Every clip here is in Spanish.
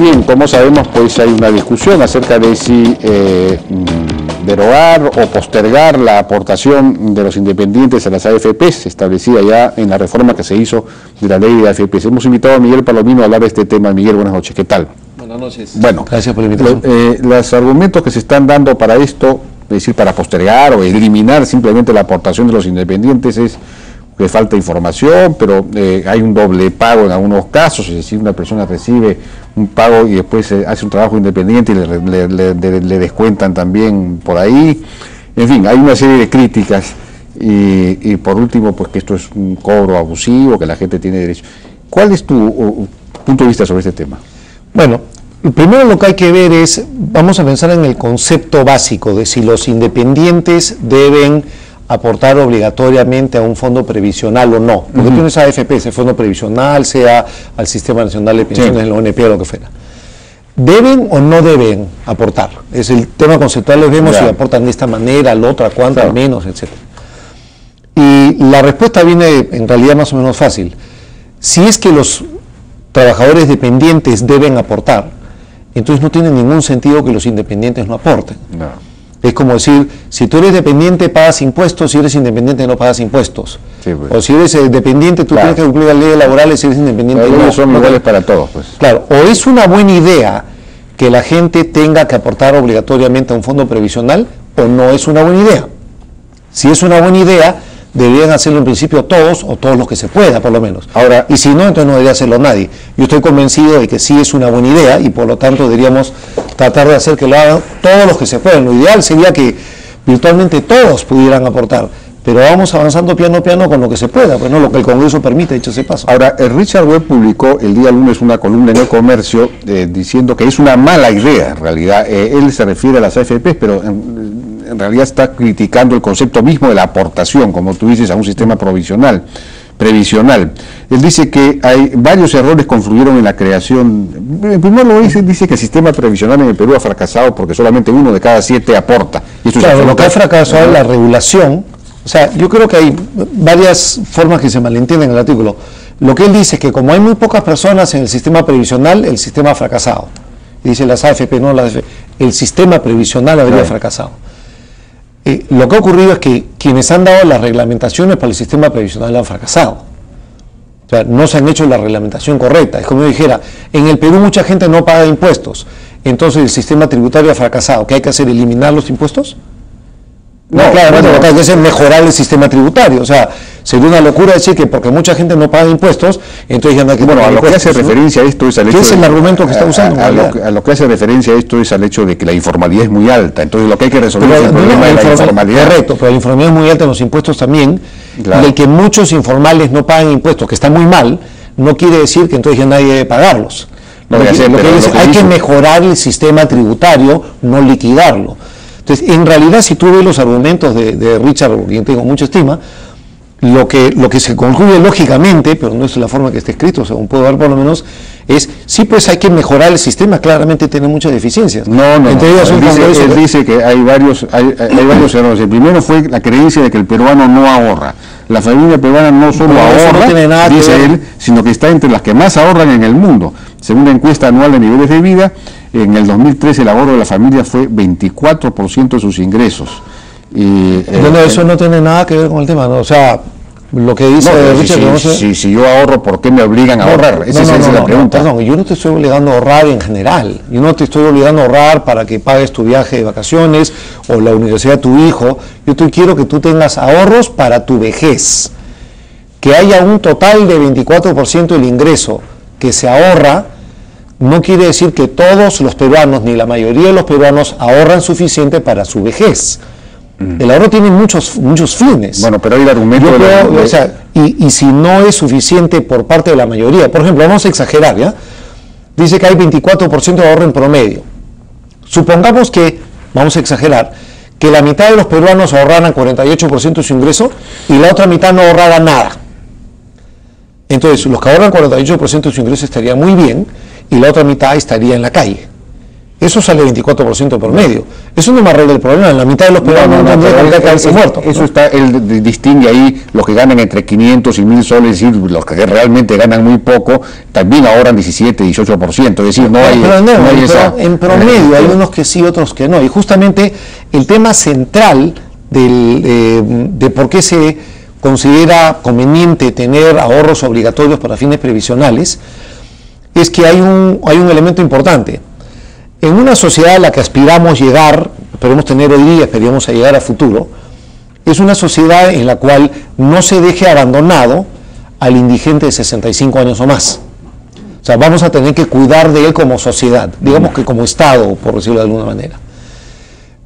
bien, como sabemos, pues hay una discusión acerca de si derogar o postergar la aportación de los independientes a las AFPs, establecida ya en la reforma que se hizo de la ley de AFPs. Hemos invitado a Miguel Palomino a hablar de este tema. Miguel, buenas noches, ¿qué tal? Buenas noches. Bueno, gracias por la invitación. Los argumentos que se están dando para esto, es decir, para postergar o eliminar simplemente la aportación de los independientes, es que falta información, pero hay un doble pago en algunos casos, es decir, una persona recibe un pago y después hace un trabajo independiente y le descuentan también por ahí. En fin, hay una serie de críticas y por último, pues que esto es un cobro abusivo, que la gente tiene derecho. ¿Cuál es tu punto de vista sobre este tema? Bueno, primero lo que hay que ver es, vamos a pensar en el concepto básico de si los independientes deben aportar obligatoriamente a un fondo previsional o no, porque tú tienes AFP, ese fondo previsional, sea al Sistema Nacional de Pensiones, la ONP o lo que fuera. ¿Deben o no deben aportar? Es el tema conceptual, les vemos si aportan de esta manera, la otra, cuánto, al menos, etc. Y la respuesta viene en realidad más o menos fácil. Si es que los trabajadores dependientes deben aportar, entonces no tiene ningún sentido que los independientes no aporten. No. Es como decir, si tú eres dependiente pagas impuestos, si eres independiente no pagas impuestos. Sí, pues. O si eres dependiente tú tienes que cumplir las leyes laborales, si eres independiente no. Son iguales para todos, pues. Claro, o es una buena idea que la gente tenga que aportar obligatoriamente a un fondo previsional, o no es una buena idea. Si es una buena idea, deberían hacerlo en principio todos, o todos los que se pueda, por lo menos. Ahora, y si no, entonces no debería hacerlo nadie. Yo estoy convencido de que sí es una buena idea, y por lo tanto deberíamos tratar de hacer que lo hagan todos los que se puedan. Lo ideal sería que virtualmente todos pudieran aportar, pero vamos avanzando piano a piano con lo que se pueda, pues no lo que el Congreso permite, dicho ese paso. Ahora, Richard Webb publicó el día lunes una columna en El Comercio diciendo que es una mala idea, en realidad. Él se refiere a las AFPs, pero en realidad está criticando el concepto mismo de la aportación, como tú dices, a un sistema previsional. Él dice que hay varios errores confluyeron en la creación. En primer lugar, dice que el sistema previsional en el Perú ha fracasado porque solamente 1 de cada 7 aporta. Y esto claro, lo que ha fracasado es la regulación. O sea, yo creo que hay varias formas que se malentienden en el artículo. Lo que él dice es que como hay muy pocas personas en el sistema previsional, el sistema ha fracasado. Y dice las AFP, no las AFP. El sistema previsional habría fracasado. Lo que ha ocurrido es que quienes han dado las reglamentaciones para el sistema previsional han fracasado. O sea, no se han hecho la reglamentación correcta. Es como yo dijera, en el Perú mucha gente no paga impuestos. Entonces el sistema tributario ha fracasado. ¿Qué hay que hacer? ¿Eliminar los impuestos? No, claro, lo que hay que hacer es mejorar el sistema tributario. O sea, sería una locura decir que porque mucha gente no paga impuestos, entonces ya no hay que pagar impuestos. A lo que hace referencia a esto es al hecho ¿qué es el argumento que está usando? A lo que hace referencia a esto es al hecho de que la informalidad es muy alta. Entonces lo que hay que resolver es el problema de la informalidad. Correcto, pero la informalidad es muy alta en los impuestos también. Claro. Y el que muchos informales no paguen impuestos, que está muy mal, no quiere decir que entonces ya nadie debe pagarlos. Hay que mejorar el sistema tributario, no liquidarlo. Entonces, en realidad, si tú ves los argumentos de Richard, quien tengo mucha estima, lo que se concluye lógicamente, pero no es la forma que está escrito, según puedo ver por lo menos, es, sí, pues hay que mejorar el sistema, claramente tiene muchas deficiencias. Él dice que hay varios errores. El primero fue la creencia de que el peruano no ahorra. La familia peruana no solo ahorra, dice él, sino que está entre las que más ahorran en el mundo. Según la encuesta anual de niveles de vida, en el 2013 el ahorro de la familia fue 24% de sus ingresos. Bueno, eso no tiene nada que ver con el tema, ¿no? O sea, lo que dice Richard... Si yo ahorro, ¿por qué me obligan a ahorrar? Esa es la pregunta. Perdón, yo no te estoy obligando a ahorrar en general. Yo no te estoy obligando a ahorrar para que pagues tu viaje de vacaciones o la universidad de tu hijo. Yo quiero que tú tengas ahorros para tu vejez. Que haya un total de 24% del ingreso que se ahorra, no quiere decir que todos los peruanos, ni la mayoría de los peruanos, ahorran suficiente para su vejez. El ahorro tiene muchos fines. Bueno, pero hay el argumento... y si no es suficiente por parte de la mayoría, por ejemplo, vamos a exagerar, ¿ya? Dice que hay 24% de ahorro en promedio. Supongamos que, vamos a exagerar, que la mitad de los peruanos ahorraran 48% de su ingreso y la otra mitad no ahorrara nada. Entonces, los que ahorran 48% de su ingreso estarían muy bien y la otra mitad estaría en la calle. eso sale 24% por medio. Eso no me arregla el problema. En la mitad de los peruanos no tendría que quedarse muertos. Eso está, él distingue ahí los que ganan entre 500 y 1000 soles, es decir, los que realmente ganan muy poco, también ahorran 17, 18%. Es decir, no hay esa... En promedio hay unos que sí, otros que no. Y justamente el tema central de por qué se considera conveniente tener ahorros obligatorios para fines previsionales es que hay un elemento importante. En una sociedad a la que aspiramos llegar, esperemos tener hoy día, esperemos a llegar a futuro, es una sociedad en la cual no se deje abandonado al indigente de 65 años o más. O sea, vamos a tener que cuidar de él como sociedad, digamos que como Estado, por decirlo de alguna manera.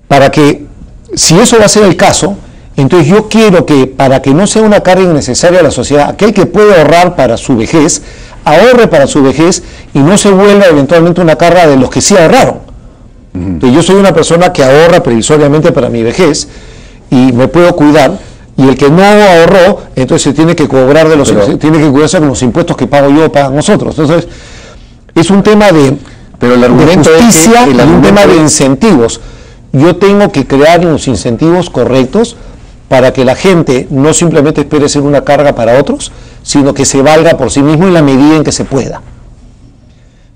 Para que, si eso va a ser el caso, entonces yo quiero que, para que no sea una carga innecesaria a la sociedad, aquel que puede ahorrar para su vejez, ahorre para su vejez y no se vuelva eventualmente una carga de los que sí ahorraron. Entonces, yo soy una persona que ahorra previsoriamente para mi vejez y me puedo cuidar, y el que no ahorró, entonces se tiene que cobrar tiene que cuidarse con los impuestos que pago yo o pagan nosotros. Entonces, es un tema de justicia y un tema de incentivos. Yo tengo que crear los incentivos correctos para que la gente no simplemente espere ser una carga para otros, sino que se valga por sí mismo en la medida en que se pueda.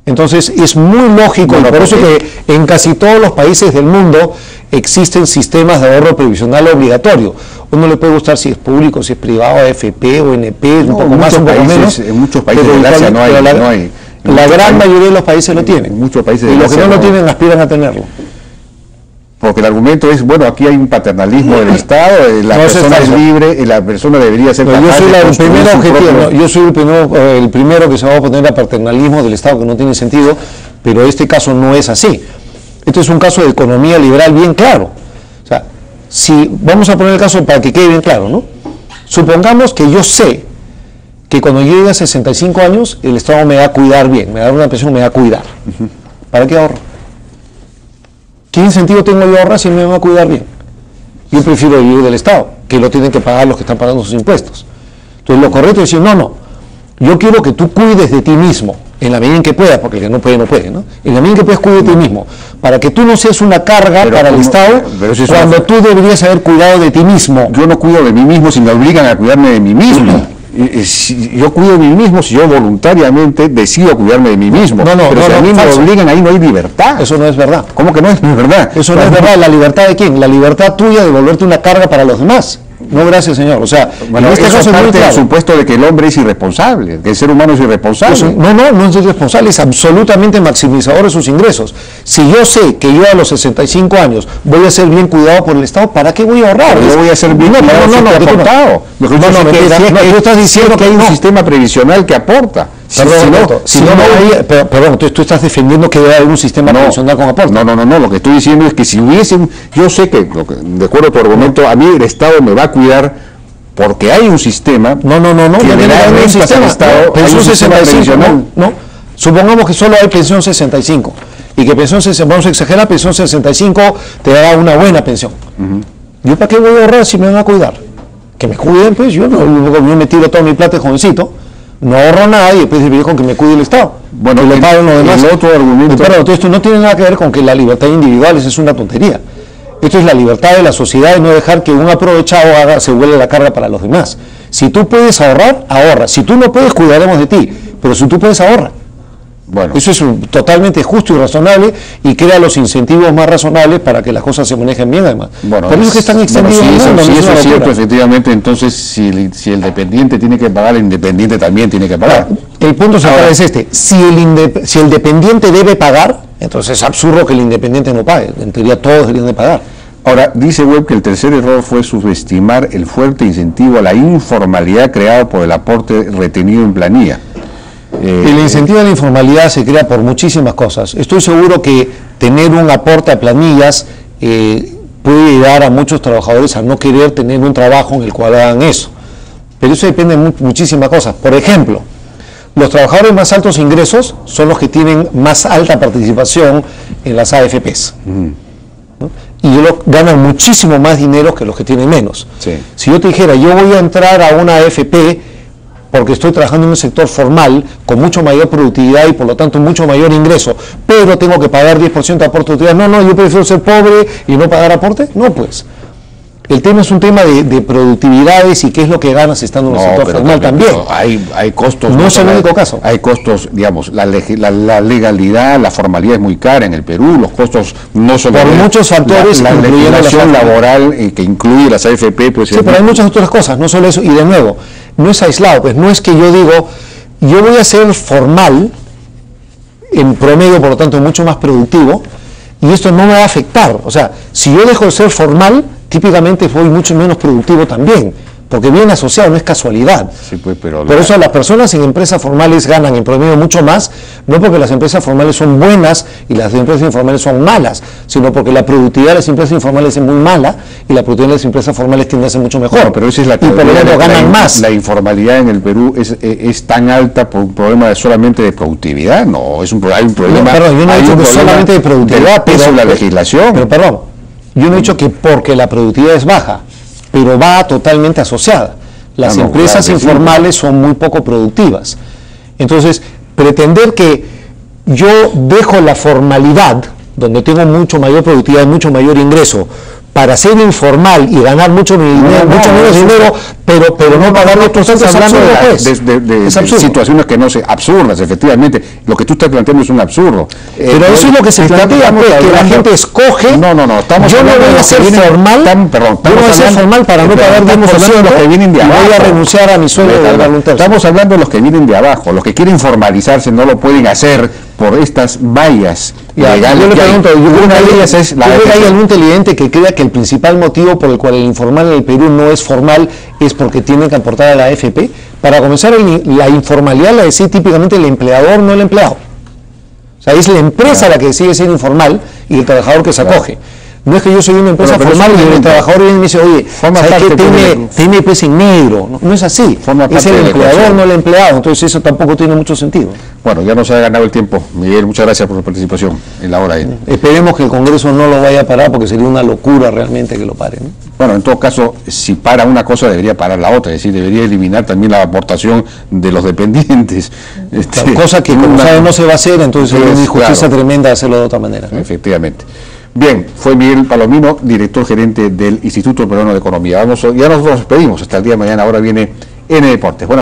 Entonces es muy lógico, y por eso que en casi todos los países del mundo existen sistemas de ahorro previsional obligatorio. Uno le puede gustar si es público, si es privado, AFP, ONP, un poco más, un poco menos. En muchos países de Asia no hay. La gran mayoría de los países lo tienen. En muchos países de y los que no lo tienen aspiran a tenerlo. Porque el argumento es, bueno, aquí hay un paternalismo del Estado, la persona es libre, la persona debería ser capaz yo soy el primero que se va a oponer al paternalismo del Estado, que no tiene sentido, pero este caso no es así. Este es un caso de economía liberal bien claro. O sea, si vamos a poner el caso para que quede bien claro, ¿no? Supongamos que yo sé que cuando yo llegue a 65 años, el Estado me va a cuidar bien, me va a dar una pensión, me va a cuidar. ¿Para qué ahorro? ¿Qué incentivo tengo yo a ahorrar si me van a cuidar bien? Yo prefiero vivir del Estado, que lo tienen que pagar los que están pagando sus impuestos. Entonces lo correcto es decir, no, yo quiero que tú cuides de ti mismo, en la medida en que puedas, porque el que no puede, no puede, ¿no? En la medida en que puedas, cuide de ti mismo, para que tú no seas una carga para el Estado, cuando tú deberías haber cuidado de ti mismo. Yo no cuido de mí mismo si me obligan a cuidarme de mí mismo. Si yo cuido de mí mismo, si yo voluntariamente decido cuidarme de mí mismo. Pero si a mí me obligan, ahí no hay libertad. Eso no es verdad. ¿Cómo que no es verdad? Eso no es verdad. ¿La libertad de quién? La libertad tuya de volverte una carga para los demás. No, gracias, señor. O sea, bueno, en este caso parte del supuesto de que el hombre es irresponsable, que el ser humano es irresponsable. Eso, no es irresponsable, es absolutamente maximizador de sus ingresos. Si yo sé que yo a los 65 años voy a ser bien cuidado por el Estado, ¿para qué voy a ahorrar? Yo voy a ser bien cuidado. Tú estás diciendo que hay un sistema previsional que aporta. Perdón, tú estás defendiendo que debe haber un sistema previsional con aporte. No, lo que estoy diciendo es que si hubiesen, yo sé que, de acuerdo a tu argumento, a mí el Estado me va a cuidar porque hay un sistema. No, hay un sistema. Pensión 65, no. Supongamos que solo hay pensión 65 y que pensión 65, vamos a exagerar, pensión 65 te dará una buena pensión. ¿Yo para qué voy a ahorrar si me van a cuidar? Que me cuiden, pues yo me tiro toda mi plata de jovencito. No ahorro nada y después vivir con que me cuide el Estado. Bueno, le paguen lo demás. El otro argumento. Pero esto no tiene nada que ver con que la libertad individual es una tontería. Esto es la libertad de la sociedad de no dejar que un aprovechado se vuelva la carga para los demás. Si tú puedes ahorrar, ahorra. Si tú no puedes, cuidaremos de ti. Pero si tú puedes, ahorra. Bueno, eso es totalmente justo y razonable y crea los incentivos más razonables para que las cosas se manejen bien, además. Bueno, por eso es que están extendidos. Si eso es cierto, efectivamente, entonces si el dependiente tiene que pagar, el independiente también tiene que pagar. El punto central es este: si el dependiente debe pagar, entonces es absurdo que el independiente no pague. En teoría todos deberían de pagar. Ahora, dice Webb que el tercer error fue subestimar el fuerte incentivo a la informalidad creado por el aporte retenido en planilla. El incentivo a la informalidad se crea por muchísimas cosas. Estoy seguro que tener un aporte a planillas puede llevar a muchos trabajadores a no querer tener un trabajo en el cual hagan eso. Pero eso depende de muchísimas cosas. Por ejemplo, los trabajadores más altos ingresos son los que tienen más alta participación en las AFPs. ¿no? Y ellos ganan muchísimo más dinero que los que tienen menos. Sí. Si yo te dijera, yo voy a entrar a una AFP porque estoy trabajando en un sector formal con mucho mayor productividad y por lo tanto mucho mayor ingreso, pero tengo que pagar 10% de aporte de utilidad. No, yo prefiero ser pobre y no pagar aporte. No, pues. El tema es un tema de productividades y qué es lo que ganas estando en el sector formal también. Hay costos. No es el único caso. Hay costos, digamos, la legalidad, la formalidad es muy cara en el Perú, los costos no son... Por muchos factores, la legislación laboral que incluye las AFP, pues... Sí, pero hay muchas otras cosas, no solo eso. Y de nuevo, no es aislado, pues no es que yo digo, yo voy a ser formal, en promedio, por lo tanto, mucho más productivo, y esto no me va a afectar. O sea, si yo dejo de ser formal, típicamente soy mucho menos productivo también, porque viene asociado, no es casualidad. Sí, pues, pero por eso las personas en empresas formales ganan en promedio mucho más, no porque las empresas formales son buenas y las empresas informales son malas, sino porque la productividad de las empresas informales es muy mala y la productividad de las empresas formales tiende a ser mucho mejor. Bueno, pero esa es la teoría, y por lo tanto ganan más. La informalidad en el Perú es tan alta por un problema solamente de productividad. No, hay un problema. No, perdón, yo no he dicho que solamente de productividad, pero la legislación. Pero perdón, yo no he dicho que porque la productividad es baja, pero va totalmente asociada. Las empresas informales son muy poco productivas. Entonces, pretender que yo dejo la formalidad, donde tengo mucho mayor productividad, mucho mayor ingreso, para ser informal y ganar mucho menos dinero, pero no pagar los costos, es absurdo, pues. De situaciones que no se... absurdas, efectivamente. Lo que tú estás planteando es un absurdo. Pero eso es lo que se plantea, pues, que la gente escoge. No, estamos yo no voy a ser formal, yo voy a ser formal para no pagar 10% los que vienen de abajo. Voy a renunciar a mi sueldo de darle un tercio. Estamos hablando de los que vienen de abajo, los que quieren formalizarse no lo pueden hacer por estas vallas legales. Yo le pregunto, ¿hay algún televidente que crea que el principal motivo por el cual el informal en el Perú no es formal es porque tienen que aportar a la AFP? Para comenzar, la informalidad la decide típicamente el empleador, no el empleado. O sea, es la empresa la que decide ser informal y el trabajador que se acoge. No es que yo soy una empresa formal y el trabajador viene y me dice, oye, ¿sabes qué? Tiene pues en negro. No es así. Es el empleador, no el empleado. Entonces eso tampoco tiene mucho sentido. Bueno, ya nos ha ganado el tiempo. Miguel, muchas gracias por su participación en la hora. Esperemos que el Congreso no lo vaya a parar, porque sería una locura realmente que lo pare, ¿no? Bueno, en todo caso, si para una cosa debería parar la otra, es decir, debería eliminar también la aportación de los dependientes. Cosa que, como saben, no se va a hacer, entonces es una injusticia tremenda hacerlo de otra manera, ¿no? Efectivamente. Bien, fue Miguel Palomino, director gerente del Instituto Peruano de Economía. Ya nos despedimos hasta el día de mañana. Ahora viene N Deportes. Bueno,